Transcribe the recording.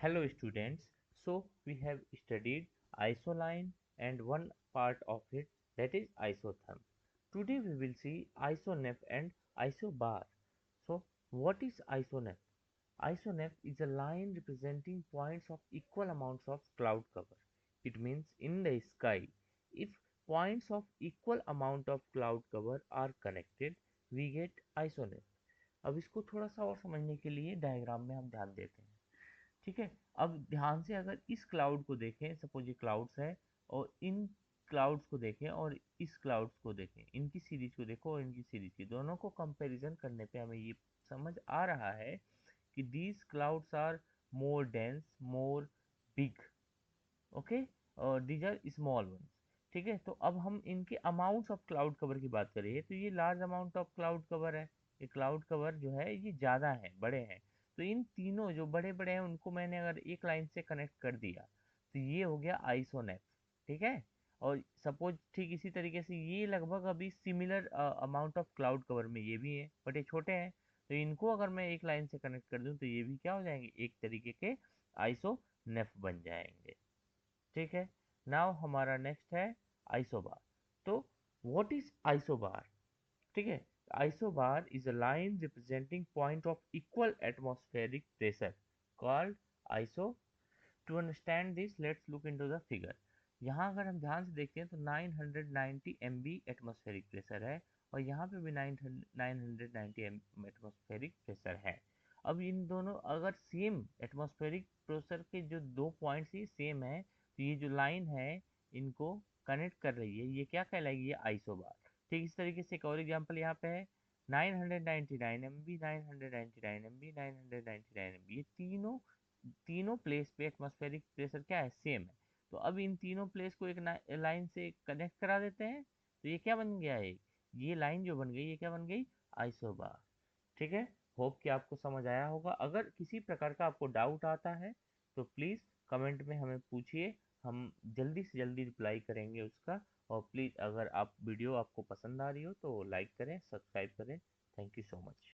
Hello students, so we have studied isoline and one part of it, that is isotherm. Today we will see isoneph and isobar. So what is isoneph? Isoneph is a line representing points of equal amounts of cloud cover. It means in the sky, if points of equal amount of cloud cover are connected, we get isoneph. अब इसको थोड़ा सा और समझने के लिए diagram में हम ध्यान देते हैं। ठीक है, अब ध्यान से अगर इस क्लाउड को देखें, सपोज ये क्लाउड्स है, और इन क्लाउड्स को देखें और इस क्लाउड्स को देखें, इनकी सीरीज को देखो और इनकी सीरीज की, दोनों को कंपैरिजन करने पे हमें ये समझ आ रहा है कि these clouds are more dense, more big, okay, और दीज आर स्मॉल वंस। ठीक है, तो अब हम इनके अमाउंट्स ऑफ क्लाउड कवर की बात करें तो ये large amount of cloud cover है, ये क्लाउड कवर जो है ये ज़्यादा है, बड़े हैं। तो इन तीनों जो बड़े बड़े हैं उनको मैंने अगर एक लाइन से कनेक्ट कर दिया तो ये हो गया आइसोनेट। ठीक है, और सपोज ठीक इसी तरीके से ये लगभग अभी similar amount of cloud cover में ये भी है, बट ये छोटे हैं, तो इनको अगर मैं एक लाइन से कनेक्ट कर दूं तो ये भी क्या हो जाएंगे, एक तरीके के आइसोनेफ बन जाएंगे। ठीक है, नाउ हमारा नेक्स्ट है आइसोबार। तो व्हाट इज आइसोबार? ठीक है, isobar is a line representing point of equal atmospheric pressure called iso. To understand this let's look into the figure. यहाँ अगर हम ध्यान से देखते हैं तो 990 MB एटमॉस्फेरिक प्रेशर है, और यहाँ पे भी 990 एटमॉस्फेरिक प्रेशर है। अब इन दोनों अगर सेम एटमॉस्फेरिक प्रेशर के जो दो पॉइंट्स ही सेम है, तो ये जो लाइन है इनको कनेक्ट कर रही है, ये क्या कहलाएगी, ये आइसोबार। ठीक इस तरीके से एक और एग्जाम्पल यहाँ पे है, 999 MB, 999 MB, 999 MB, ये तीनों तीनों प्लेस पे एटमॉस्फेरिक प्रेशर क्या है, सेम है। तो अब इन तीनों प्लेस को एक लाइन से कनेक्ट करा देते हैं, तो ये क्या बन गया है, ये लाइन जो बन गई ये क्या बन गई, आइसोबार। ठीक है, होप कि आपको समझ आया होगा। अगर किसी प्रकार का आपको डाउट आता है तो प्लीज़ कमेंट में हमें पूछिए, हम जल्दी से जल्दी रिप्लाई करेंगे उसका। और प्लीज़ अगर आप वीडियो आपको पसंद आ रही हो तो लाइक करें, सब्सक्राइब करें। Thank you so much.